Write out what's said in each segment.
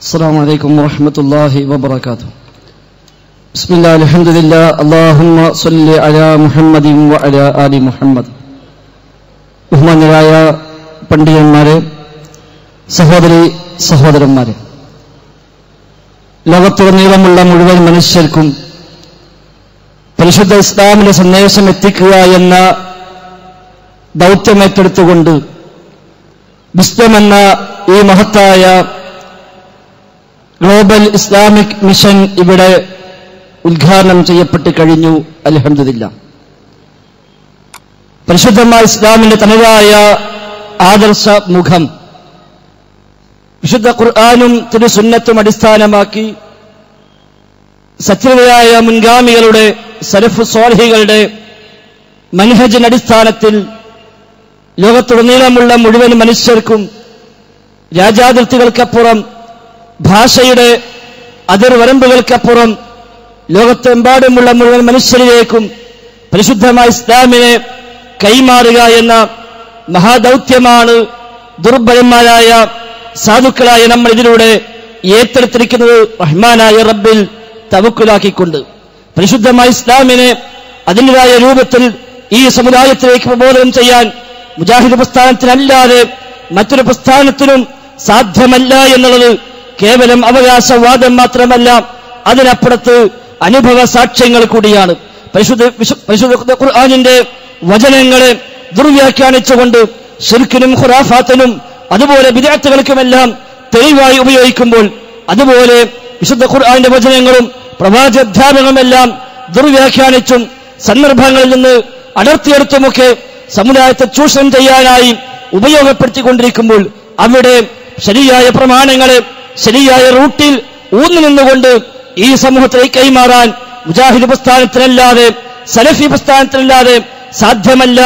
السلام عليكم ورحمة الله وبركاته. بسم الله الحمد لله اللهم صل على محمد وعلى آل محمد. ബഹുമാന്യരായ പണ്ഡിതന്മാരെ, സഹോദരി സഹോദരന്മാരെ, ലോകത്തുടനീളമുള്ള മുഴുവൻ മനുഷ്യർക്കും പരിശുദ്ധ ഇസ്ലാമിന്റെ സന്ദേശം എത്തിക്കുക എന്ന ദൗത്യമേറ്റെടുത്തുകൊണ്ട് വിസ്ഡം എന്ന ഈ മഹത്തായ ഗ്ലോബൽ ഇസ്ലാമിക് മിഷൻ ഇവിടെ ഉദ്ഘാടനം ചെയ്യപ്പെട്ട് കഴിഞ്ഞു. അൽഹംദുലില്ലാഹ്. പരിശുദ്ധമായ ഇസ്ലാമിന്റെ തനതായ ആദർശ മുഖം വിശുദ്ധ ഖുർആനും തിരുസുന്നത്തും അടിസ്ഥാനമാക്കി സത്യതയായ മുൻഗാമികളുടെ സലഫ് സ്വാലിഹീകളുടെ മൻഹജിന്റെ അടിസ്ഥാനത്തിൽ ലോകത്തുടനീളമുള്ള മുഴുവൻ മനുഷ്യർക്കും രാജ്യാതിർത്തികൾക്കപ്പുറം ഭാഷയുടെ അതിർവരമ്പുകൾക്കപ്പുറം ലോകത്തെമ്പാടുമുള്ള മുഴുവൻ മനുഷ്യരിലേക്കും പരിശുദ്ധമായ ഇസ്ലാമിനെ കൈമാറുക എന്ന മഹാദൗത്യമാണ് ദുർബലന്മാരായ സാധുക്കളായ നമ്മൾ ഇതിലൂടെ ഏറ്റെടുത്തിരിക്കുന്നത്. റഹ്മാനായ റബ്ബിൽ തവക്കുലാക്കിക്കൊണ്ട് പരിശുദ്ധമായ ഇസ്ലാമിനെ അതിൻ്റെതായ രൂപത്തിൽ ഈ സമുദായത്തിലേക്ക് പ്രബോധനം ചെയ്യാൻ മുജാഹിദ് പ്രസ്ഥാനത്തിനല്ലാതെ മറ്റൊരു പ്രസ്ഥാനത്തിനും സാധ്യമല്ല എന്നുള്ളത് കേവലം അവകാശവാദം മാത്രമല്ല, അതിനപ്പുറത്ത് അനുഭവ സാക്ഷ്യങ്ങൾ കൂടിയാണ്. പരിശുദ്ധ ഖുർആനിന്റെ വചനങ്ങളെ ദുർവ്യാഖ്യാനിച്ചുകൊണ്ട് ശിർക്കിനും ഖുറാഫാത്തിനും അതുപോലെ ബിദ്അത്തുകൾക്കുമെല്ലാം തെളിവായി ഉപയോഗിക്കുമ്പോൾ, അതുപോലെ വിശുദ്ധ ഖുർആനിന്റെ വചനങ്ങളും പ്രവാചകാധ്യാപനവുമെല്ലാം ദുർവ്യാഖ്യാനിച്ചും സന്ദർഭങ്ങളിൽ നിന്ന് അടർത്തിയെടുത്തുമൊക്കെ സമുദായത്തെ ചൂഷണം ചെയ്യാനായി ഉപയോഗപ്പെടുത്തിക്കൊണ്ടിരിക്കുമ്പോൾ അവിടെ ശരിയായ പ്രമാണങ്ങളെ ശരിയായ റൂട്ടിൽ ഊന്നി നിന്നുകൊണ്ട് ഈ സമൂഹത്തിലേക്ക് കൈമാറാൻ മുജാഹിദ് പ്രസ്ഥാനത്തിനല്ലാതെ സലഫി പ്രസ്ഥാനത്തിനല്ലാതെ സാധ്യമല്ല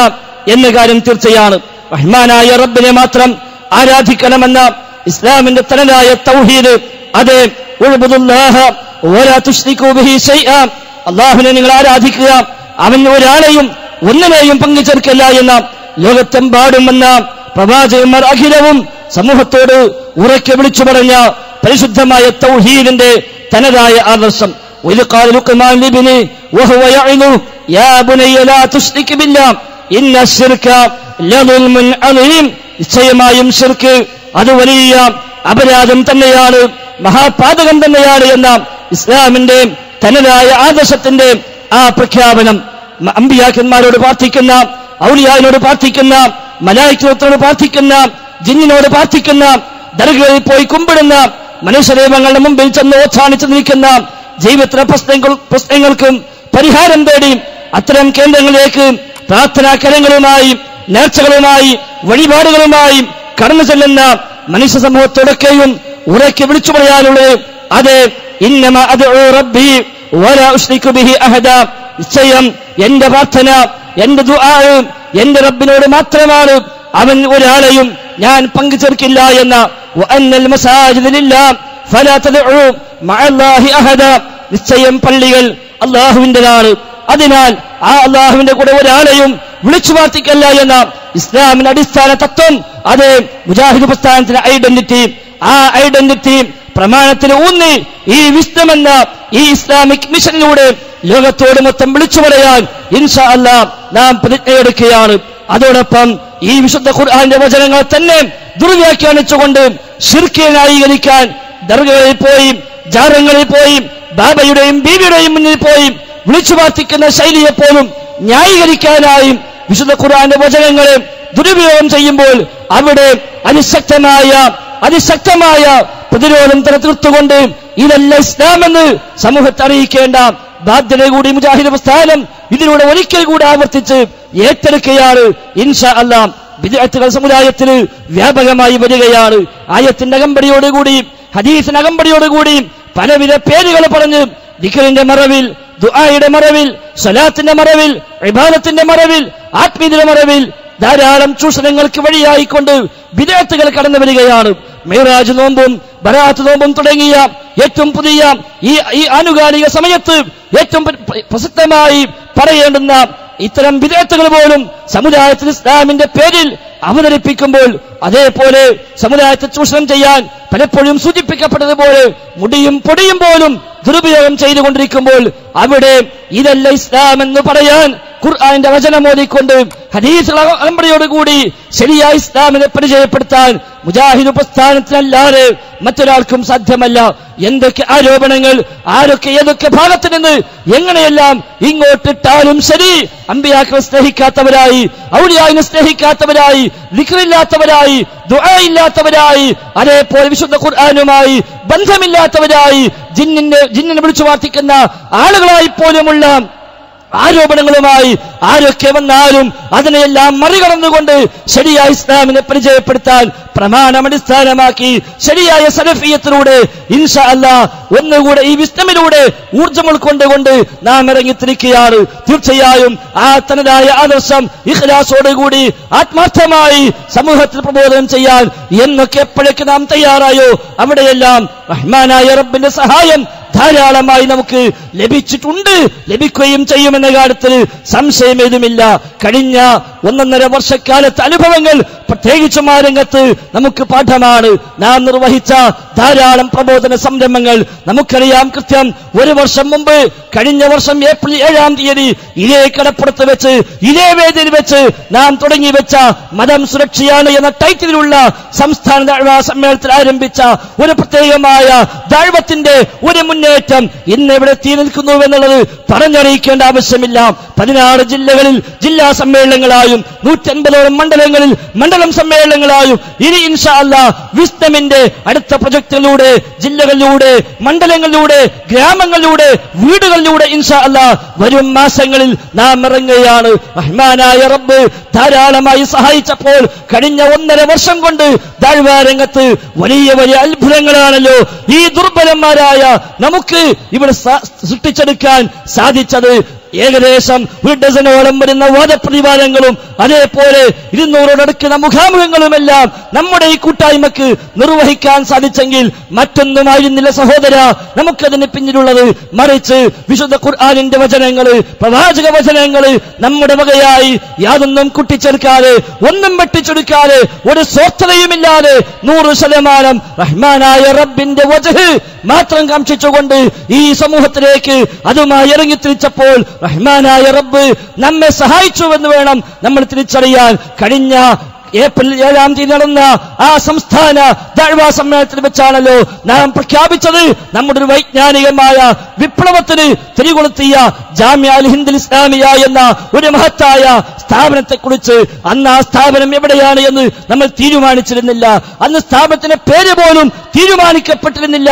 എന്ന കാര്യം തീർച്ചയാണ്. റഹ്മാനായ റബ്ബിനെ മാത്രം ആരാധിക്കണമെന്ന ഇസ്ലാമിന്റെ തനതായ തൗഹീദ്, അതെ, ഉഅ്ബുദുല്ലാഹ വലാ തുശ്രികൂ ബിഹി ശൈഅ, അല്ലാഹുവിനെ നിങ്ങൾ ആരാധിക്കുക, അവന് ഒരാളെയും ഒന്നിനെയും പങ്കുചേർക്കല്ല എന്ന ലോകത്തെമ്പാടും വന്ന പ്രവാചകന്മാർ അഖിലവും സമൂഹത്തോട് ഉറക്കെ വിളിച്ചു പറഞ്ഞ പരിശുദ്ധമായ തൗഹീദിന്റെ തനതായ ആദർശം. വഇദ് ഖാല ലുഖ്മാൻ ലിബ്നി വഹുവ യഇദു യാ ബുനയ്യ ലാ തുശ്രിക് ബില്ലാഹ് ഇന്ന ശിർക ലദുൽമുൻ അളീം, നിശ്ചയമായും ശിർക്ക് അത് വലിയ അപരാധം തന്നെയാണ്, മഹാപാതകം തന്നെയാണ് എന്ന ഇസ്ലാമിന്റെ തനതായ ആദർശത്തിന്റെ ആ പ്രഖ്യാപനം അമ്പിയാക്കന്മാരോട് പ്രാർത്ഥിക്കുന്ന, ഔലിയാവിനോട് പ്രാർത്ഥിക്കുന്ന, മലായികത്തോട് പ്രാർത്ഥിക്കുന്ന, ജിന്നിനോട് പ്രാർത്ഥിക്കുന്ന, ദർഗകളിൽ പോയി കുമ്പിടുന്ന, മനുഷ്യദൈവങ്ങളുടെ മുമ്പിൽ ചെന്ന് ഓച്ചാനിച്ചു നിൽക്കുന്ന ജീവിതത്തിലെ പ്രശ്നങ്ങൾക്കും പരിഹാരം തേടി അത്തരം കേന്ദ്രങ്ങളിലേക്ക് പ്രാർത്ഥനാ കരങ്ങളുമായി നേർച്ചകളുമായി വഴിപാടുകളുമായി കടന്നു ചെല്ലുന്ന മനുഷ്യ സമൂഹത്തോടൊക്കെയും ഉറക്കെ വിളിച്ചു പറയാനുള്ളത്, അതെ, ഇന്നമാ അദ്ഉ റബ്ബി വലാ ഉശ്രികു ബിഹി അഹദ, നിശ്ചയം എന്റെ പ്രാർത്ഥന, എന്റെ ദുആ എന്റെ റബ്ബിനോട് മാത്രമാണ്, അവൻ ഒരാളെയും ഞാൻ പങ്കുചേർക്കില്ല എന്ന വഅന്നൽ മസാജിദ ലില്ലാഹ് ഫലാ തദ്ഉ മഅല്ലാഹി അഹദ, നിശ്ചയം പള്ളികൾ അല്ലാഹുവിന്റേതാണ്, അതിനാൽ ആ അല്ലാഹുവിന്റെ കൂടെ ഒരാളെയും വിളിച്ചു പ്രാർത്ഥിക്കല്ല എന്ന ഇസ്ലാമിന്റെ അടിസ്ഥാന തത്വം, അത് മുജാഹിദ് പ്രസ്ഥാനത്തിന്റെ ഐഡന്റിറ്റി, ആ ഐഡന്റിറ്റി പ്രമാണത്തിൽ ഊന്നി ഈ വിസ്ഡം എന്ന ഈ ഇസ്ലാമിക് മിഷനിലൂടെ ലോകത്തോട് മൊത്തം വിളിച്ചു പറയാൻ ഇൻഷാ അല്ലാഹ് നാം പ്രതിജ്ഞയെടുക്കുകയാണ്. അതോടൊപ്പം ഈ വിശുദ്ധ ഖുർആന്റെ വചനങ്ങൾ തന്നെ ദുർവ്യാഖ്യാനിച്ചുകൊണ്ട് ശിർക്കിനെ ന്യായീകരിക്കാൻ ദർഗകളിൽ പോയി, ജാറങ്ങളിൽ പോയി, ബാബയുടെയും ബീവിയുടെയും മുന്നിൽ പോയി വിളിച്ചു പ്രാർത്ഥിക്കുന്ന ശൈലിയെപ്പോലും ന്യായീകരിക്കാനായി വിശുദ്ധ ഖുർആന്റെ വചനങ്ങളെ ദുരുപയോഗം ചെയ്യുമ്പോൾ അവിടെ അതിശക്തമായ പ്രതിരോധം തീർത്തുകൊണ്ട് ഇതല്ല ഇസ്ലാമെന്ന് സമൂഹത്തെ അറിയിക്കേണ്ട ബാധ്യത കൂടി മുജാഹിദ് പ്രസ്ഥാനം ഇതിലൂടെ ഒരിക്കൽ കൂടി ആവർത്തിച്ച് ഏറ്റെടുക്കുകയാണ്. ഇൻഷാ അല്ലാഹ് ബിദ്അത്തുകൾ സമുദായത്തിൽ വ്യാപകമായി വരികയാണ്. ആയത്തിന്റെ അകമ്പടിയോടുകൂടി, ഹദീസിന്റെ അകമ്പടിയോടുകൂടി പലവിധ പേരുകൾ പറഞ്ഞ് ദിക്റിന്റെ മറവിൽ, ദുആയുടെ മറവിൽ, സ്വലാത്തിന്റെ മറവിൽ, ഇബാദത്തിന്റെ മറവിൽ, ആത്മീയതയുടെ മറവിൽ ധാരാളം ചൂഷണങ്ങൾക്ക് വഴിയായിക്കൊണ്ട് ബിദ്അത്തുകൾ കടന്നു വരികയാണ്. മിഅ്റാജ് നോമ്പും ബറാഅത്ത് നോമ്പും തുടങ്ങിയ ഏറ്റവും പുതിയ ഈ ആനുകാലിക സമയത്ത് ഏറ്റവും പ്രസക്തമായി പറയേണ്ടുന്ന ഇത്തരം വിദഗ്ധകൾ പോലും സമുദായത്തിൽ ഇസ്ലാമിന്റെ പേരിൽ അവതരിപ്പിക്കുമ്പോൾ, അതേപോലെ സമുദായത്തെ ചൂഷണം ചെയ്യാൻ പലപ്പോഴും സൂചിപ്പിക്കപ്പെട്ടതുപോലെ മുടിയും പൊടിയും പോലും ദുരുപയോഗം ചെയ്തുകൊണ്ടിരിക്കുമ്പോൾ അവിടെ ഇതല്ല ഇസ്ലാം എന്ന് പറയാൻ ഖുർആന്റെ വചനം ഓതിക്കൊണ്ട് ഹദീസ് അലമ്പടിയോടുകൂടി ശരിയായ ഇസ്ലാമിനെ പരിചയപ്പെടുത്താൻ മുജാഹിദ് പ്രസ്ഥാനത്തിനല്ലാതെ മറ്റൊരാൾക്കും സാധ്യമല്ല. എന്തൊക്കെ ആരോപണങ്ങൾ ആരൊക്കെ ഏതൊക്കെ ഭാഗത്ത് നിന്ന് എങ്ങനെയെല്ലാം ഇങ്ങോട്ടിട്ടാലും ശരി, അമ്പിയാക്കളെ സ്നേഹിക്കാത്തവരായി, ഔലിയായിനെ സ്നേഹിക്കാത്തവരായി, ദിക്റില്ലാത്തവരായി, ദുആ ഇല്ലാത്തവരായി, അതേപോലെ വിശുദ്ധ ഖുർആനുമായി ബന്ധമില്ലാത്തവരായി, ജിന്നിനെ വിളിച്ചു പ്രാർത്ഥിക്കുന്ന ആളുകളായി പോലുമുള്ള ആരോപണങ്ങളുമായി ആരൊക്കെ വന്നാലും അതിനെയെല്ലാം മറികടന്നുകൊണ്ട് ശരിയായ ഇസ്ലാമിനെ പരിചയപ്പെടുത്താൻ പ്രമാണമടിസ്ഥാനമാക്കി ശരിയായ സലഫിയത്തിലൂടെ ഇൻഷാ അല്ലാഹ് ഒന്നുകൂടെ ഈ വിസ്തമിലൂടെ ഊർജ്ജം ഉൾക്കൊണ്ടുകൊണ്ട് നാം ഇറങ്ങിത്തിരിക്കുകയാണ്. തീർച്ചയായും ആ തനതായ ആദർശം ഇഖ്ലാസോടുകൂടി ആത്മാർത്ഥമായി സമൂഹത്തിൽ പ്രബോധനം ചെയ്യാൻ എന്നൊക്കെ എപ്പോഴൊക്കെ നാം തയ്യാറായോ അവിടെയെല്ലാം റഹ്മാനായ റബ്ബിന്റെ സഹായം ധാരാളമായി നമുക്ക് ലഭിച്ചിട്ടുണ്ട്, ലഭിക്കുകയും ചെയ്യുമെന്ന കാര്യത്തിൽ സംശയമേതുമില്ല. കഴിഞ്ഞ 1.5 വർഷക്കാലത്തെ അനുഭവങ്ങൾ പ്രത്യേകിച്ചും ആ രംഗത്ത് നമുക്ക് പാഠമാണ്. നാം നിർവഹിച്ച ധാരാളം പ്രബോധന സംരംഭങ്ങൾ നമുക്കറിയാം. കൃത്യം 1 വർഷം മുമ്പ് കഴിഞ്ഞ വർഷം ഏപ്രിൽ 7-ാം തീയതി ഇതേ കടപ്പുറത്ത് വെച്ച് ഇതേ വേദിയിൽ വെച്ച് നാം തുടങ്ങി വെച്ച മതം സുരക്ഷയാണ് എന്ന ടൈറ്റിലുള്ള സംസ്ഥാന ദഅ്വാ സമ്മേളനത്തിൽ ആരംഭിച്ച ഒരു പ്രത്യേകമായ ദഅ്വത്തിന്റെ ഒരു മുന്നേറ്റം ഇന്ന് എവിടെ എത്തി നിൽക്കുന്നുവെന്നുള്ളത് പറഞ്ഞറിയിക്കേണ്ട ആവശ്യമില്ല. 16 ജില്ലകളിൽ ജില്ലാ സമ്മേളനങ്ങളായും 150ഓളം മണ്ഡലങ്ങളിൽ മണ്ഡലം സമ്മേളനങ്ങളായും ഇനി ഇൻഷാ അല്ലാഹ് വിസ്ഡമിന്റെ അടുത്ത പ്രൊജക്ടിലൂടെ ജില്ലകളിലൂടെ മണ്ഡലങ്ങളിലൂടെ ഗ്രാമങ്ങളിലൂടെ വീടുകളിലൂടെ ഇൻഷാ അല്ലാഹ് വരും മാസങ്ങളിൽ നാം ഇറങ്ങുകയാണ്. റഹ്മാനായ റബ്ബ് ധാരാളമായി സഹായിച്ചപ്പോൾ കഴിഞ്ഞ 1.5 വർഷം കൊണ്ട് ദഅ്വാ രംഗത്ത് വലിയ വലിയ അത്ഭുതങ്ങളാണല്ലോ ഈ ദുർബലന്മാരായ നമുക്ക് ഇവിടെ സൃഷ്ടിച്ചെടുക്കാൻ സാധിച്ചത്. ഏകദേശം 1 ഡസനോളം വരുന്ന വാദപ്രതിവാദങ്ങളും അതേപോലെ 200-ഓടടുക്കുന്ന മുഖാമുഖങ്ങളുമെല്ലാം നമ്മുടെ ഈ കൂട്ടായ്മക്ക് നിർവഹിക്കാൻ സാധിച്ചെങ്കിൽ മറ്റൊന്നുമായിരുന്നില്ല സഹോദര നമുക്കതിന് പിന്നിലുള്ളത്. മറിച്ച് വിശുദ്ധ ഖുർആനിന്റെ വചനങ്ങള്, പ്രവാചക വചനങ്ങള് നമ്മുടെ വകയായി യാതൊന്നും കൂട്ടിച്ചേർക്കാതെ ഒന്നും വെട്ടിച്ചെടുക്കാതെ ഒരു സ്വാർത്ഥതയുമില്ലാതെ 100% റഹ്മാനായ റബ്ബിന്റെ വജ്ഹ് മാത്രം കാംക്ഷിച്ചുകൊണ്ട് ഈ സമൂഹത്തിലേക്ക് അതുമായി ഇറങ്ങിത്തിരിച്ചപ്പോൾ റഹ്മാനായ റബ്ബ് നമ്മെ സഹായിച്ചുവെന്ന് വേണം നമ്മൾ തിരിച്ചറിയാൻ. കഴിഞ്ഞ ഏപ്രിൽ 7-ാം തീയതി നടന്ന ആ സംസ്ഥാന ദഅ്വാ സമ്മേളനത്തിൽ വെച്ചാണല്ലോ നാം പ്രഖ്യാപിച്ചത് നമ്മുടെ ഒരു വൈജ്ഞാനികമായ വിപ്ലവത്തിന് തിരികൊളുത്തിയ ജാമിഅ അൽ ഹിന്ദ് ഇസ്ലാമിയ എന്ന ഒരു മഹത്തായ സ്ഥാപനത്തെക്കുറിച്ച്. അന്ന് ആ സ്ഥാപനം എവിടെയാണ് എന്ന് നമ്മൾ തീരുമാനിച്ചിരുന്നില്ല. അന്ന് സ്ഥാപനത്തിന്റെ പേര് പോലും തീരുമാനിക്കപ്പെട്ടിരുന്നില്ല.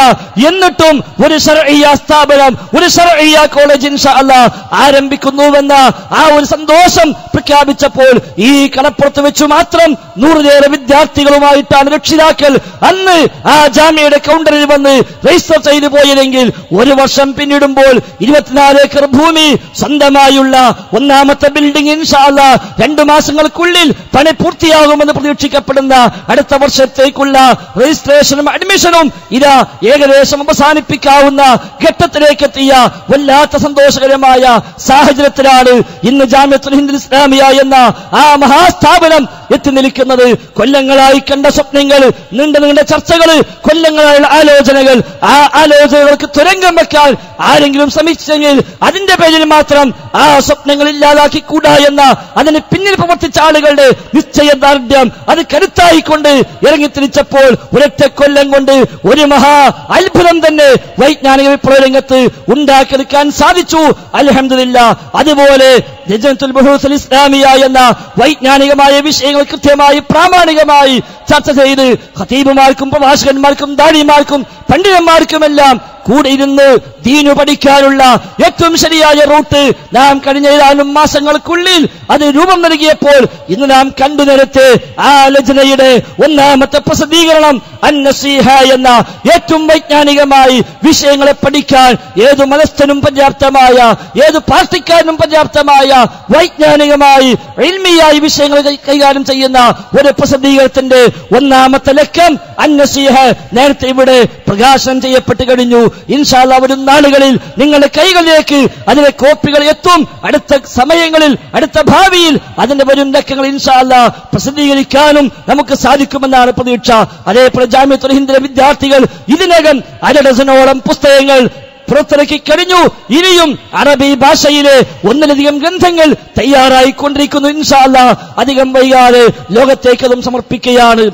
എന്നിട്ടും ഒരു ശർഇയ്യ സ്ഥാപനം, ഒരു ശർഇയ്യ കോളേജ് ഇൻഷാ അല്ലാഹ് ആരംഭിക്കുന്നുവെന്ന ആ ഒരു സന്തോഷം പ്രഖ്യാപിച്ചപ്പോൾ ഈ കടപ്പുറത്ത് വെച്ച് മാത്രം 100-ലേറെ വിദ്യാർത്ഥികളുമായിട്ടാണ് രക്ഷിതാക്കൾ അന്ന് ആ ജാമ്യയുടെ കൗണ്ടറിൽ വന്ന് രജിസ്റ്റർ ചെയ്തു പോയതെങ്കിൽ 1 വർഷം പിന്നിടുമ്പോൾ 24 ഏക്കർ ഭൂമി സ്വന്തമായുള്ള 1ാമത്തെ ബിൽഡിംഗ് ഇൻഷാ അല്ലാഹ് 2 മാസങ്ങൾക്കുള്ളിൽ പണി പൂർത്തിയാകുമെന്ന് പ്രതീക്ഷിക്കപ്പെടുന്ന അടുത്ത വർഷത്തേക്കുള്ള രജിസ്ട്രേഷനും അഡ്മിഷനും ഇതാ ഏകദേശം അവസാനിപ്പിക്കാവുന്ന ഘട്ടത്തിലേക്ക് എത്തിയ വല്ലാത്ത സന്തോഷകരമായ സാഹചര്യത്തിലാണ് ഇന്ന് ജാമിഅത്തുൽ ഹിന്ദ് ഇസ്ലാമിയ എന്ന ആ മഹാസ്ഥാപനം എത്തി നിൽക്കുന്നത്. കൊല്ലങ്ങളായി കണ്ട സ്വപ്നങ്ങൾ, നീണ്ട ചർച്ചകൾ, കൊല്ലങ്ങളായുള്ള ആലോചനകൾ, ആ ആലോചനകൾക്ക് തുരങ്കം വെക്കാൻ ആരെങ്കിലും ശ്രമിച്ചെങ്കിൽ അതിന്റെ പേരിൽ മാത്രം ആ സ്വപ്നങ്ങൾ ഇല്ലാതാക്കിക്കൂടാ എന്ന അതിന് പിന്നിൽ പ്രവർത്തിച്ച ആളുകളുടെ നിശ്ചയദാർഢ്യം അത് കരുത്തായിക്കൊണ്ട് ഇറങ്ങിത്തിരിച്ചപ്പോൾ ഒരൊറ്റ കൊല്ലം കൊണ്ട് ഒരു മഹാ അത്ഭുതം തന്നെ വൈജ്ഞാനിക വിപ്ലവ രംഗത്ത് ഉണ്ടാക്കിയെടുക്കാൻ സാധിച്ചു. അൽഹംദുലില്ലാഹ്. അതുപോലെ ലജ്നത്തുൽ ബുഹൂസ് അൽ ഇസ്ലാമിയ എന്ന വൈജ്ഞാനികമായ വിഷയങ്ങൾ കൃത്യമായി പ്രാമാണികമായി ചർച്ച ചെയ്ത് ഖതീബുമാർക്കും പ്രഭാഷകന്മാർക്കും ദാരിമാർക്കും പണ്ഡിതന്മാർക്കുമെല്ലാം കൂടെ ഇരുന്ന് ദീനു പഠിക്കാനുള്ള ഏറ്റവും ശരിയായ റൂട്ട് നാം കഴിഞ്ഞ ഏതാനും മാസങ്ങൾക്കുള്ളിൽ അത് രൂപം നൽകിയപ്പോൾ ഇന്ന് നാം കണ്ടു നേരത്തെ ആ ലജ്നയുടെ 1ാമത്തെ പ്രസിദ്ധീകരണം അൻ-നസീഹ എന്ന ഏറ്റവും വൈജ്ഞാനികമായി വിഷയങ്ങളെ പഠിക്കാൻ ഏതു മതസ്ഥനും പര്യാപ്തമായ, ഏതു പാർട്ടിക്കാരനും പര്യാപ്തമായ വൈജ്ഞാനികമായി ഇൽമിയായി വിഷയങ്ങൾ കൈകാര്യം ചെയ്യുന്ന ഒരു പ്രസിദ്ധീകരണത്തിന്റെ 1ാമത്തെ ലക്കം അൻ-നസീഹ നേരത്തെ ഇവിടെ പ്രകാശനം ചെയ്യപ്പെട്ട് കഴിഞ്ഞു. ഇൻഷാ അല്ലാഹ് വരും നാളുകളിൽ നിങ്ങളുടെ കൈകളിലേക്ക് അതിന്റെ കോപ്പികൾ എത്തും. അടുത്ത സമയങ്ങളിൽ, അടുത്ത ഭാവിയിൽ അതിന്റെ വരും ലക്കങ്ങൾ ഇൻഷാ അല്ലാഹ് പ്രസിദ്ധീകരിക്കാനും നമുക്ക് സാധിക്കുമെന്നാണ് പ്രതീക്ഷ. അതേപോലെ ജാമിഅത്തുൽ ഹിന്ദിലെ വിദ്യാർത്ഥികൾ ഇതിനകം 1 ഡസനോളം പുസ്തകങ്ങൾ പുറത്തിറക്കി കഴിഞ്ഞു. ഇനിയും അറബി ഭാഷയിലെ 1ലധികം ഗ്രന്ഥങ്ങൾ തയ്യാറായിക്കൊണ്ടിരിക്കുന്നു. ഇൻഷാ അല്ലാഹ് അധികം വൈകാതെ ലോകത്തേക്ക് അതും സമർപ്പിക്കുകയാണ്.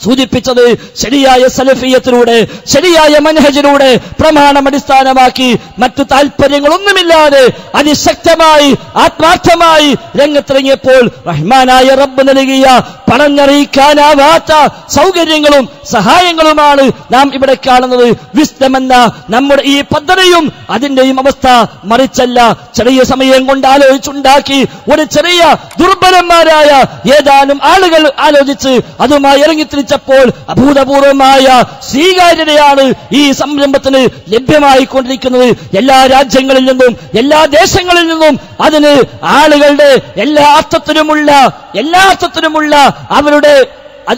സൂചിപ്പിച്ചത് ശരിയായ സലഫിയത്തിലൂടെ, ശരിയായ മനഹജിലൂടെ പ്രമാണം അടിസ്ഥാനമാക്കി മറ്റു താല്പര്യങ്ങളൊന്നുമില്ലാതെ അതിശക്തമായി ആത്മാർത്ഥമായി രംഗത്തിറങ്ങിയപ്പോൾ റഹ്മാനായ റബ്ബ് നൽകിയ പറഞ്ഞറിയിക്കാനാവാത്ത സൗകര്യങ്ങളും സഹായങ്ങളുമാണ് നാം ഇവിടെ കാണുന്നത്. വിസ്ഡം എന്ന നമ്മുടെ ഈ പദ്ധതിയും അതിന്റെയും അവസ്ഥ മറിച്ചല്ല. ചെറിയ സമയം കൊണ്ട് ആലോചിച്ചുണ്ടാക്കി ഒരു ചെറിയ ദുർബലന്മാരായ ഏതാനും ആളുകൾ ആലോചിച്ച് അതുമായി ഇറങ്ങിത്തിരിച്ചപ്പോൾ അഭൂതപൂർവമായ സ്വീകാര്യതയാണ് ഈ സംരംഭത്തിന് ലഭ്യമായിക്കൊണ്ടിരിക്കുന്നത്. എല്ലാ രാജ്യങ്ങളിൽ നിന്നും, എല്ലാ ദേശങ്ങളിൽ നിന്നും അതിന് ആളുകളുടെ എല്ലാ അർത്ഥത്തിലുമുള്ള അവരുടെ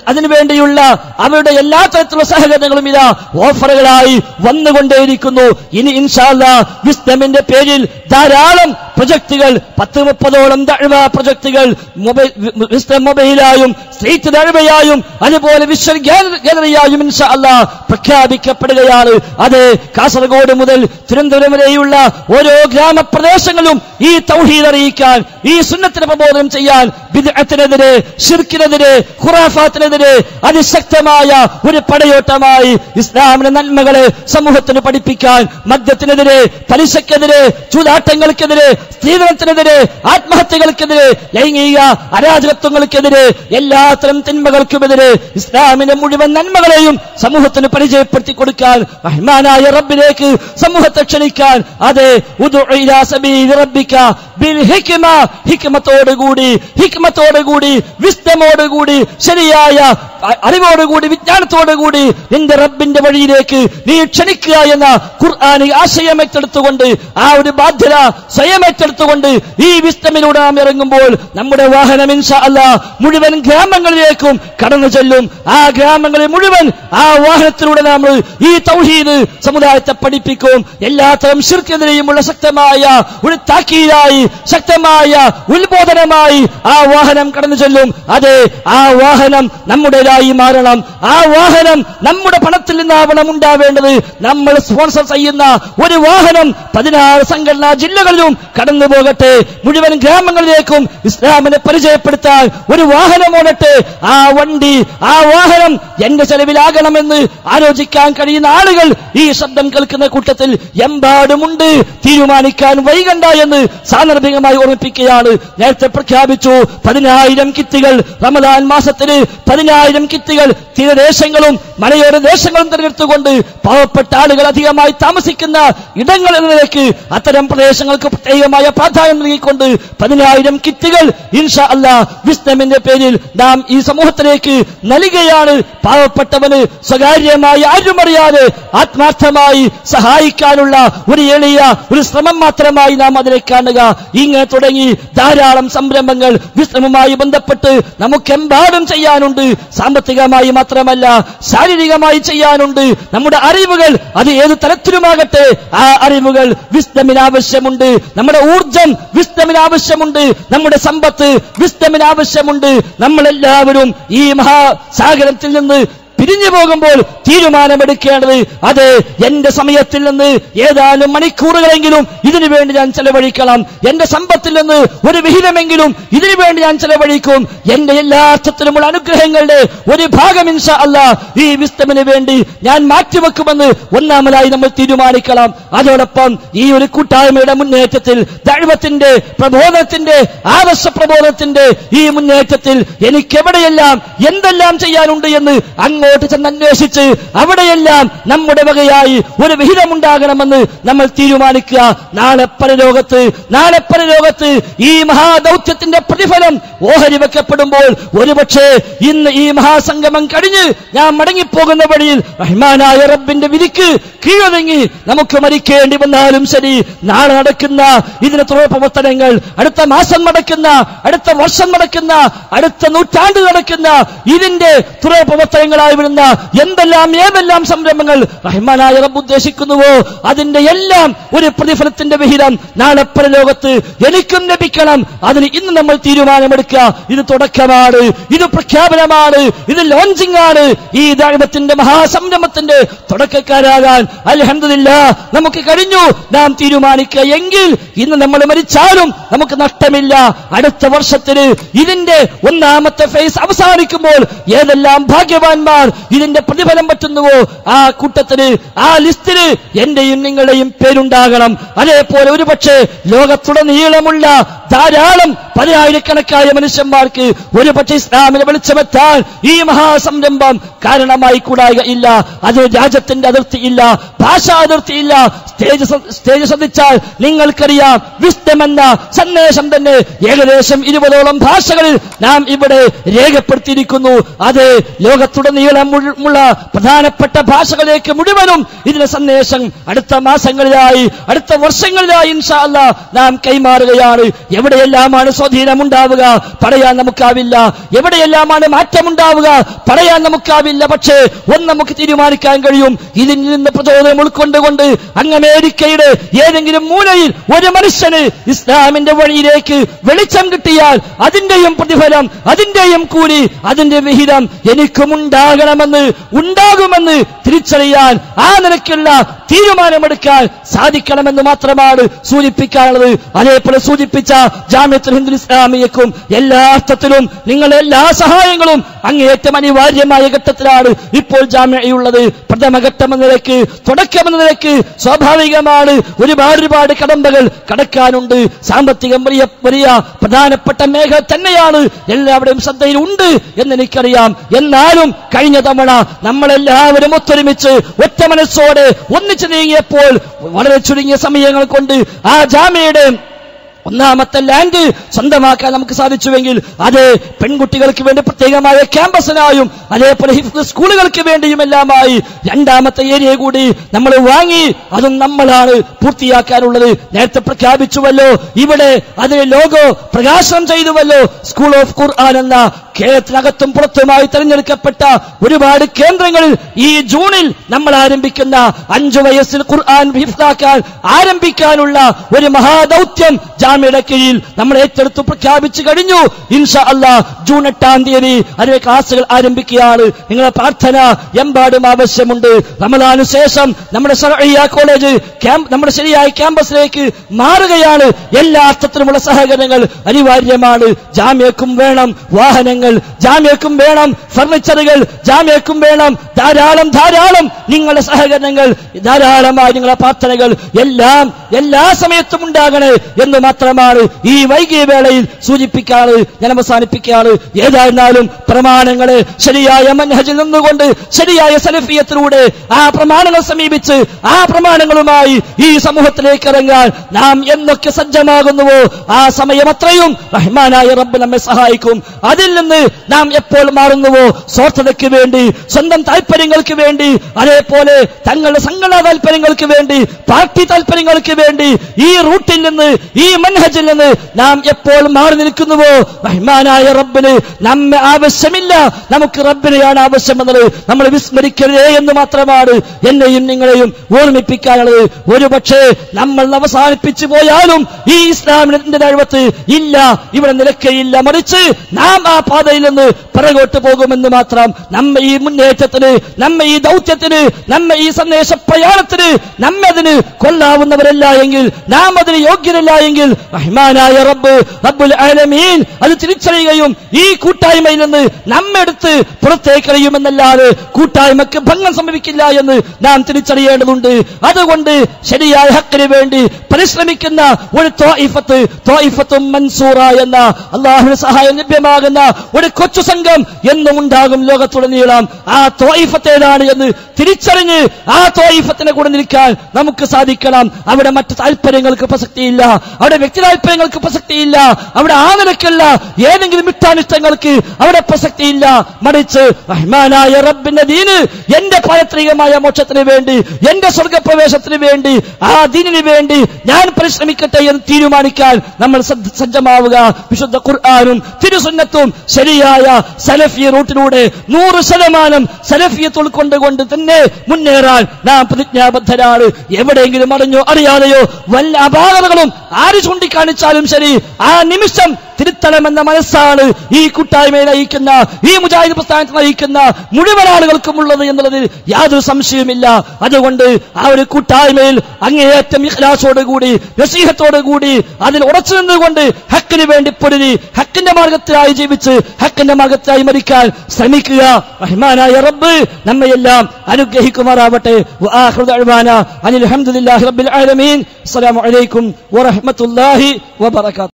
അതിനുവേണ്ടിയുള്ള അവരുടെ എല്ലാ തരത്തിലുള്ള സഹകരണങ്ങളും ഇതാ ഓഫറുകളായി വന്നുകൊണ്ടേയിരിക്കുന്നു. ഇനി ഇൻഷാ അല്ലാഹ് വിസ്ഡമിന്റെ പേരിൽ ധാരാളം പ്രൊജക്ടുകൾ, 10-30ഓളം ദഅ്വ പ്രൊജക്ടുകൾ വിസ്ഡം മൊബൈലായും സ്ട്രീറ്റ് ദഅ്വയായും അതുപോലെ വിഷ്വൽ ഗാലറിയായും ഇൻഷാ അല്ലാഹ് പ്രഖ്യാപിക്കപ്പെടുകയാണ്. അത് കാസർഗോഡ് മുതൽ തിരുവനന്തപുരം വരെയുള്ള ഓരോ ഗ്രാമപ്രദേശങ്ങളിലും ഈ തൗഹീദ് അറിയിക്കാൻ, ഈ സുന്നത്തിനെ പ്രബോധനം ചെയ്യാൻ, ബിദ്അത്തിനെതിരെ, ശിർക്കിനെതിരെ, ഖുറാഫാത്തിനെതിരെ അതിശക്തമായ ഒരു പടയോട്ടമായി ഇസ്ലാമിന്റെ നന്മകളെ സമൂഹത്തിന് പഠിപ്പിക്കാൻ, മദ്യത്തിനെതിരെ, പലിശക്കെതിരെ, ചൂതാട്ടങ്ങൾക്കെതിരെ, സ്ത്രീധനത്തിനെതിരെ, ആത്മഹത്യകൾക്കെതിരെ, ലൈംഗിക അരാജകത്വങ്ങൾക്കെതിരെ, എല്ലാത്തരം തിന്മകൾക്കുമെതിരെ ഇസ്ലാമിന്റെ മുഴുവൻ നന്മകളെയും സമൂഹത്തിന് പരിചയപ്പെടുത്തി കൊടുക്കാൻ, റഹ്മാനായ റബ്ബിലേക്ക് സമൂഹത്തെ ക്ഷണിക്കാൻ, അതെ ഉദ്ഉ ഇലാ സബീലി റബ്ബിക ബിൽ ഹിക്മ, ഹിക്മത്തോടുകൂടി വിസ്ഡമോടുകൂടി ശരിയായ അറിവോടുകൂടി വിജ്ഞാനത്തോടുകൂടി നിന്റെ റബ്ബിന്റെ വഴിയിലേക്ക് നീ ക്ഷണിക്കുക എന്ന ഖുർആനിക ആശയം ഏറ്റെടുത്തുകൊണ്ട്, ആ ഒരു ബാധ്യത സ്വയം ഏറ്റെടുത്തുകൊണ്ട് ഈ വിസ്ഡമിലൂടെ നാം ഇറങ്ങുമ്പോൾ നമ്മുടെ വാഹനം ഇൻഷാ അല്ലാഹ് മുഴുവൻ ഗ്രാമങ്ങളിലേക്കും കടന്നു ചെല്ലും. ആ ഗ്രാമങ്ങളിൽ മുഴുവൻ ആ വാഹനത്തിലൂടെ നമ്മൾ ഈ തൗഹീദ് സമുദായത്തെ പഠിപ്പിക്കും. എല്ലാത്തരം ശിർക്കിനെതിരെയുമുള്ള ശക്തമായ ഒരു താക്കീതായി, ശക്തമായ ഉത്ബോധനമായി ആ വാഹനം കടന്നു ചെല്ലും. അതെ, ആ വാഹനം നമ്മുടേതായി മാറണം. ആ വാഹനം നമ്മുടെ പണത്തിൽ നിന്നാവണം ഉണ്ടാവേണ്ടത്. നമ്മൾ സ്പോൺസർ ചെയ്യുന്ന ഒരു വാഹനം 16 സംഘടനാ ജില്ലകളിലും കടന്നു പോകട്ടെ. മുഴുവൻ ഗ്രാമങ്ങളിലേക്കും ഇസ്ലാമിനെ പരിചയപ്പെടുത്താൻ ഒരു വാഹനം ഓടട്ടെ. ആ വണ്ടി, ആ വാഹനം എന്റെ ചെലവിലാകണമെന്ന് ആലോചിക്കാൻ കഴിയുന്ന ആളുകൾ ഈ ശബ്ദം കേൾക്കുന്ന കൂട്ടത്തിൽ എമ്പാടുമുണ്ട്. തീരുമാനിക്കാൻ വൈകണ്ട എന്ന് സാന്ദർഭികമായി ഓർമ്മിപ്പിക്കുകയാണ്. നേരത്തെ പ്രഖ്യാപിച്ചു 10,000 കിറ്റുകൾ റമദാൻ മാസത്തിന് 10,000 കിറ്റുകൾ തീരദേശങ്ങളും മലയോര ദേശങ്ങളും തിരഞ്ഞെടുത്തുകൊണ്ട് പാവപ്പെട്ട ആളുകൾ അധികമായി താമസിക്കുന്ന ഇടങ്ങൾ എന്ന നിലയ്ക്ക് അത്തരം പ്രദേശങ്ങൾക്ക് പ്രത്യേകമായ പ്രാധാന്യം നൽകിക്കൊണ്ട് 10,000 കിറ്റുകൾ ഇൻഷാ അല്ലാഹ് വിസ്ഡമിന്റെ പേരിൽ നാം ഈ സമൂഹത്തിലേക്ക് നൽകുകയാണ്. പാവപ്പെട്ടവന് സ്വകാര്യമായി ആരുമറിയാതെ ആത്മാർത്ഥമായി സഹായിക്കാനുള്ള ഒരു എളിയ ഒരു ശ്രമം മാത്രമായി നാം അതിനെ കാണുക. ഇങ്ങനെ തുടങ്ങി ധാരാളം സംരംഭങ്ങൾ വിസ്ഡമുമായി ബന്ധപ്പെട്ട് നമുക്കെമ്പാടും ചെയ്യാനുണ്ട്. സാമ്പത്തികമായി മാത്രമല്ല, ശാരീരികമായി ചെയ്യാനുണ്ട്. നമ്മുടെ അറിവുകൾ അത് ഏത് തലത്തിലുമാകട്ടെ, ആ അറിവുകൾ വിസ്ഡമിന് ആവശ്യമുണ്ട്. നമ്മുടെ ഊർജം വിസ്ഡമിന് ആവശ്യമുണ്ട്. നമ്മുടെ സമ്പത്ത് വിസ്ഡമിന് ആവശ്യമുണ്ട്. നമ്മളെല്ലാവരും ഈ മഹാസാഗരത്തിൽ നിന്ന് പിരിഞ്ഞു പോകുമ്പോൾ തീരുമാനമെടുക്കേണ്ടത്, അതെ, എന്റെ സമയത്തിൽ നിന്ന് ഏതാനും മണിക്കൂറുകളെങ്കിലും ഇതിനു വേണ്ടി ഞാൻ ചെലവഴിക്കണം. എന്റെ സമ്പത്തിൽ നിന്ന് ഒരു വിഹിതമെങ്കിലും ഇതിനു വേണ്ടി ഞാൻ ചെലവഴിക്കും. എന്റെ എല്ലാ അർത്ഥത്തിലുമുള്ള അനുഗ്രഹങ്ങളുടെ ഒരു ഭാഗം ഇൻഷാ അല്ലാഹ് ഈ വിസ്ഡമിന് വേണ്ടി ഞാൻ മാറ്റിവെക്കുമെന്ന് ഒന്നാമതായി നമ്മൾ തീരുമാനിക്കണം. അതോടൊപ്പം ഈ ഒരു കൂട്ടായ്മയുടെ മുന്നേറ്റത്തിൽ, ദഅ്വത്തിന്റെ പ്രബോധനത്തിന്റെ, ആദർശ പ്രബോധനത്തിന്റെ ഈ മുന്നേറ്റത്തിൽ എനിക്കെവിടെയെല്ലാം എന്തെല്ലാം ചെയ്യാനുണ്ട് എന്ന് അങ്ങോട്ട് ചെന്ന് അന്വേഷിച്ച് അവിടെയെല്ലാം നമ്മുടെ വകയായി ഒരു വിഹിതമുണ്ടാകണമെന്ന് നമ്മൾ തീരുമാനിക്കുക. നാളെ പരലോകത്ത് ഈ മഹാദൗത്യത്തിന്റെ പ്രതിഫലം ഓഹരി വെക്കപ്പെടുമ്പോൾ ഒരുപക്ഷെ ഇന്ന് ഈ മഹാസംഗമം കഴിഞ്ഞ് ഞാൻ മടങ്ങിപ്പോകുന്ന വഴിയിൽ റഹ്മാനായ റബ്ബിന്റെ വിധിക്ക് കീഴടങ്ങി നമുക്ക് മരിക്കേണ്ടി വന്നാലും ശരി, നാളെ നടക്കുന്ന ഇതിന് തുടർ പ്രവർത്തനങ്ങൾ, അടുത്ത മാസം നടക്കുന്ന, അടുത്ത വർഷം നടക്കുന്ന, അടുത്ത നൂറ്റാണ്ട് നടക്കുന്ന ഇതിന്റെ തുടർ പ്രവർത്തനങ്ങളായി വരുന്ന ഏതെല്ലാം സംരംഭങ്ങൾ റഹ്മാനായ റബ്ബ് ഉദ്ദേശിക്കുന്നുവോ അതിന്റെ എല്ലാം ഒരു പ്രതിഫലത്തിന്റെ വിഹിതം നാളെ പരലോകത്ത് എനിക്കും ലഭിക്കണം. അതിന് ഇന്ന് നമ്മൾ തീരുമാനമെടുക്കുക. ഇത് തുടക്കമാണ്, ഇത് പ്രഖ്യാപനമാണ്, ഇത് ലോഞ്ചിങ് ആണ്. ഈ ദഅവത്തിന്റെ മഹാസംരംഭത്തിന്റെ തുടക്കക്കാരാകാൻ അൽഹംദുലില്ലാഹ് നമുക്ക് കഴിഞ്ഞു. നാം തീരുമാനിക്കുക എങ്കിൽ ഇന്ന് നമ്മൾ മരിച്ചാലും നമുക്ക് നഷ്ടമില്ല. അടുത്ത വർഷത്തിന് ഇതിന്റെ ഒന്നാമത്തെ ഫേസ് അവസാനിക്കുമ്പോൾ ഏതെല്ലാം ഭാഗ്യവാന്മാർ ഇതിന്റെ പ്രതിഫലം പറ്റുന്നുവോ ആ കൂട്ടത്തിന്, ആ ലിസ്റ്റിന് എന്റെയും നിങ്ങളുടെയും പേരുണ്ടാകണം. അതേപോലെ ഒരുപക്ഷെ ലോകത്തുടനീളമുള്ള ധാരാളം പതിനായിരക്കണക്കായ മനുഷ്യന്മാർക്ക് ഒരുപക്ഷെ ഇസ്ലാമിനെ വെളിച്ചമെത്താൻ ഈ മഹാസംരംഭം കാരണമായി കൂടായില്ല. അത് രാജ്യത്തിന്റെ അതിർത്തിയില്ല, ഭാഷാ അതിർത്തിയില്ല. സ്റ്റേജ് ശ്രദ്ധിച്ചാൽ നിങ്ങൾക്കറിയാം, വിസ്ഡം എന്ന സന്ദേശം തന്നെ ഏകദേശം 20ഓളം ഭാഷകളിൽ നാം ഇവിടെ രേഖപ്പെടുത്തിയിരിക്കുന്നു. അത് ലോകത്തുടനീളമുള്ള പ്രധാനപ്പെട്ട ഭാഷകളിലേക്ക് മുഴുവനും ഇതിന്റെ സന്ദേശം അടുത്ത മാസങ്ങളിലായി, അടുത്ത വർഷങ്ങളിലായി ഇൻഷാ അല്ലാഹ് നാം കൈമാറുകയാണ്. എവിടെയെല്ലാമാണ് സ്വാധീനമുണ്ടാവുക പറയാൻ നമുക്കാവില്ല, എവിടെയെല്ലാമാണ് മാറ്റമുണ്ടാവുക പറയാൻ നമുക്കാവില്ല. പക്ഷേ ഒന്ന് നമുക്ക് തീരുമാനിക്കാൻ കഴിയും, ഇതിൽ നിന്ന് പ്രചോദനം ഉൾക്കൊണ്ടുകൊണ്ട് അങ്ങ് അമേരിക്കയുടെ ഏതെങ്കിലും മൂലയിൽ ഒരു മനുഷ്യന് ഇസ്ലാമിന്റെ വഴിയിലേക്ക് വെളിച്ചം കിട്ടിയാൽ അതിന്റെയും പ്രതിഫലം, അതിന്റെയും കൂലി, അതിന്റെ വിഹിതം എനിക്കും ഉണ്ടാകുമെന്ന് തിരിച്ചറിയാൻ, ആ നിലയ്ക്കുള്ള തീരുമാനമെടുക്കാൻ സാധിക്കണമെന്ന് മാത്രമാണ് സൂചിപ്പിക്കാനുള്ളത്. അതേപോലെ സൂചിപ്പിച്ച ജാമിഅത്തുൽ ഹിന്ദ് ഇസ്ലാമിയക്കും എല്ലാ അർത്ഥത്തിലും നിങ്ങളുടെ എല്ലാ സഹായങ്ങളും അങ്ങേയറ്റം അനിവാര്യമായ ഘട്ടത്തിലാണ് ഇപ്പോൾ ജാമിഅയുള്ളത്. പ്രഥമഘട്ടം എന്ന നിലയ്ക്ക്, തുടക്കമെന്ന നിലയ്ക്ക് സ്വാഭാവികമാണ് ഒരുപാട് കടമ്പകൾ കടക്കാനുണ്ട്. സാമ്പത്തികം വലിയ പ്രധാനപ്പെട്ട മേഖല തന്നെയാണ്, എല്ലാവരുടെയും ശ്രദ്ധയിൽ ഉണ്ട് എന്നെനിക്കറിയാം. എന്നാലും കഴിഞ്ഞ തവണ നമ്മളെല്ലാവരും ഒത്തൊരുമിച്ച് ഒറ്റ മനസ്സോടെ ഒന്നിച്ചു നീങ്ങിയപ്പോൾ വളരെ ചുരുങ്ങിയ സമയങ്ങൾ കൊണ്ട് ആ ജാമിഅയുടെ ഒന്നാമത്തെ ലാൻഡ് സ്വന്തമാക്കാൻ നമുക്ക് സാധിച്ചുവെങ്കിൽ അത് പെൺകുട്ടികൾക്ക് വേണ്ടി പ്രത്യേകമായ ക്യാമ്പസിനായും അതേപോലെ ഹിഫ്ദ് സ്കൂളുകൾക്ക് വേണ്ടിയുമെല്ലാമായി രണ്ടാമത്തെ ഏരിയ കൂടി നമ്മൾ വാങ്ങി. അതും നമ്മളാണ് പൂർത്തിയാക്കാനുള്ളത്. നേരത്തെ പ്രഖ്യാപിച്ചുവല്ലോ, ഇവിടെ അതിന് ലോഗോ പ്രകാശനം ചെയ്തുവല്ലോ. സ്കൂൾ ഓഫ് ഖുർആൻ എന്ന കേരളത്തിനകത്തും പുറത്തുമായി തെരഞ്ഞെടുക്കപ്പെട്ട ഒരുപാട് കേന്ദ്രങ്ങളിൽ ഈ ജൂണിൽ നമ്മൾ ആരംഭിക്കുന്ന 5 വയസ്സിൽ ഖുർആൻ ഹിഫ്ദാക്കാൻ ആരംഭിക്കാനുള്ള ഒരു മഹാദൗത്യം ജാമിഅയുടെ കീഴിൽ നമ്മൾ ഏറ്റെടുത്ത് പ്രഖ്യാപിച്ചു കഴിഞ്ഞു. ഇൻഷാ അല്ലാഹ് ജൂൺ 8-ാം തീയതി അതിന്റെ ക്ലാസുകൾ ആരംഭിക്കുകയാണ്. നിങ്ങളുടെ പ്രാർത്ഥന എമ്പാടും ആവശ്യമുണ്ട്. റമദാനു ശേഷം നമ്മുടെ ശർഇയ്യ കോളേജ് നമ്മുടെ ശരിയായ ക്യാമ്പസിലേക്ക് മാറുകയാണ്. എല്ലാ അർത്ഥത്തിലുമുള്ള സഹകരണങ്ങൾ അനിവാര്യമാണ്. ജാമിഅക്കും വേണം വാഹനങ്ങൾ, ജാമിഅക്കും വേണം ഫർണിച്ചറുകൾ, ജാമിഅക്കും വേണം ധാരാളം നിങ്ങളുടെ സഹകരണങ്ങൾ, ധാരാളമായി നിങ്ങളുടെ പ്രാർത്ഥനകൾ എല്ലാം എല്ലാ സമയത്തും ഉണ്ടാകണേ എന്ന് മാത്രമാണ് ഈ വൈകിയ വേളയിൽ സൂചിപ്പിക്കാറ്. ഞാൻ അവസാനിപ്പിക്കുകയാണ്. ഏതായിരുന്നാലും പ്രമാണങ്ങളെ ശരിയായ മൻഹജിൽ നിന്നുകൊണ്ട് ശരിയായ സലഫിയത്തിലൂടെ ആ പ്രമാണങ്ങൾ സമീപിച്ച് ആ പ്രമാണങ്ങളുമായി ഈ സമൂഹത്തിലേക്ക് ഇറങ്ങാൻ നാം എന്നൊക്കെ സജ്ജമാകുന്നുവോ ആ സമയം അത്രയും റഹ്മാനായ റബ്ബ് നമ്മെ സഹായിക്കും. അതിൽ നിന്ന് നാം എപ്പോൾ മാറുന്നുവോ സ്വാർത്ഥതയ്ക്ക് വേണ്ടി, സ്വന്തം താല്പര്യങ്ങൾക്ക് വേണ്ടി, അതേപോലെ തങ്ങളുടെ സംഘടനാ താല്പര്യങ്ങൾക്ക് വേണ്ടി, പാർട്ടി താല്പര്യങ്ങൾക്ക് വേണ്ടി ഈ റൂട്ടിൽ നിന്ന്, ഈ മൻഹജിൽ നിന്ന് നാം എപ്പോൾ മാറി നിൽക്കുന്നുവോ റഹ്മാനായ റബ്ബിന് നമ്മെ ആവശ്യമില്ല, നമുക്ക് റബ്ബിനെയാണ് ആവശ്യമെന്നത് നമ്മൾ വിസ്മരിക്കരുതേ എന്ന് മാത്രമാണ് എന്നെയും നിങ്ങളെയും ഓർമ്മിപ്പിക്കാനുള്ളത്. ഒരുപക്ഷെ നമ്മൾ അവസാനിപ്പിച്ചു പോയാലും ഈ ഇസ്ലാമിന്റെ ദഅവത്ത് ഇല്ല, ഇവിടെ നിലക്കയില്ല. മറിച്ച് നാം ആ പാതയിൽ നിന്ന് പിറകോട്ട് പോകുമെന്ന് മാത്രം. നമ്മെ ഈ മുന്നേറ്റത്തിന്, നമ്മെ ഈ ദൗത്യത്തിന്, നമ്മെ ഈ സന്ദേശ പ്രയാണത്തിന് നമ്മെ അതിന് കൊല്ലാവുന്നവരല്ല എങ്കിൽ, നാം അതിന് യോഗ്യരല്ല എങ്കിൽ റഹ്മാനായ റബ്ബുൽ ആലമീൻ അത് തിരിച്ചറിയുകയും ഈ കൂട്ടായ്മയിൽ നിന്ന് നമ്മെടുത്ത് പുറത്തേക്കറിയുമെന്നല്ലാതെ കൂട്ടായ്മക്ക് ഭംഗം സംഭവിക്കില്ല എന്ന് നാം തിരിച്ചറിയേണ്ടതുണ്ട്. അതുകൊണ്ട് ശരിയായ ഹക്കിന് വേണ്ടി പരിശ്രമിക്കുന്ന ഒരു ത്വായിഫത്തും മൻസൂറ എന്ന അല്ലാഹുവിന്റെ സഹായം ലഭ്യമാകുന്ന ഒരു കൊച്ചു സംഘം എന്നും ഉണ്ടാകും ലോകത്തുടനീളം. ആ ത്വായിഫത്തേതാണ് എന്ന് തിരിച്ചറിഞ്ഞ് ആ ത്വായിഫത്തിനെ കൂടെ നിൽക്കാൻ നമുക്ക് സാധിക്കണം. അവിടെ മറ്റു താല്പര്യങ്ങൾക്ക് പ്രസക്തിയില്ല, അവിടെ വ്യക്തി താല്പര്യങ്ങൾക്ക് പ്രസക്തിയില്ല, അവിടെ ആ നിലയ്ക്കുള്ള ഏതെങ്കിലും ഇഷ്ടാനിഷ്ടങ്ങൾക്ക് അവിടെ പ്രസക്തിയില്ല. മറിച്ച് റഹ്മാനായ റബ്ബിന്റെ ദീന്, എന്റെ പാരത്രികമായ മോക്ഷത്തിന് വേണ്ടി, എന്റെ സ്വർഗപ്രവേശത്തിന് വേണ്ടി, ആ ദീനിന് വേണ്ടി ഞാൻ പരിശ്രമിക്കട്ടെ എന്ന് തീരുമാനിക്കാൻ നമ്മൾ സജ്ജമാവുക. വിശുദ്ധ ഖുർആനും തിരുസുന്നത്തും ശരിയായ സലഫി റൂട്ടിലൂടെ 100% സലഫിയത്ത് ഉൾക്കൊണ്ടുകൊണ്ട് തന്നെ മുന്നേറാൻ നാം പ്രതിജ്ഞാബദ്ധരാണ്. എവിടെയെങ്കിലും അറിഞ്ഞോ അറിയാതെയോ വല്ല അപാകതകളും ആര് ചൂണ്ടിക്കാണിച്ചാലും ശരി, ആ നിമിഷം തിരുത്തണമെന്ന മനസ്സാണ് ഈ കൂട്ടായ്മയെ നയിക്കുന്ന, ഈ മുജാഹിദ് പ്രസ്ഥാനത്തെ നയിക്കുന്ന മുഴുവൻ ആളുകൾക്കും ഉള്ളത് എന്നുള്ളതിൽ യാതൊരു സംശയവുമില്ല. അതുകൊണ്ട് ആ ഒരു കൂട്ടായ്മയിൽ അങ്ങേയറ്റം ഇഖ്ലാസോടുകൂടി, നസീഹത്തോടുകൂടി അതിൽ ഉറച്ചു നിന്നുകൊണ്ട് ഹക്കിന് വേണ്ടി പൊരുതി ഹക്കിന്റെ മാർഗത്തിലായി ജീവിച്ച് ഹക്കിന്റെ മാർഗത്തിലായി മരിക്കാൻ ശ്രമിക്കുക. റഹ്മാനായ റബ്ബ് നമ്മയെല്ലാം അനുഗ്രഹിക്കുമാറാവട്ടെ. വആഖിറു ദഅ്വാനാ അനിൽ ഹംദുലില്ലാഹി റബ്ബിൽ ആലമീൻ. അസ്സലാമു അലൈക്കും വറഹ്മത്തുള്ളാഹി വബറകാതുഹു.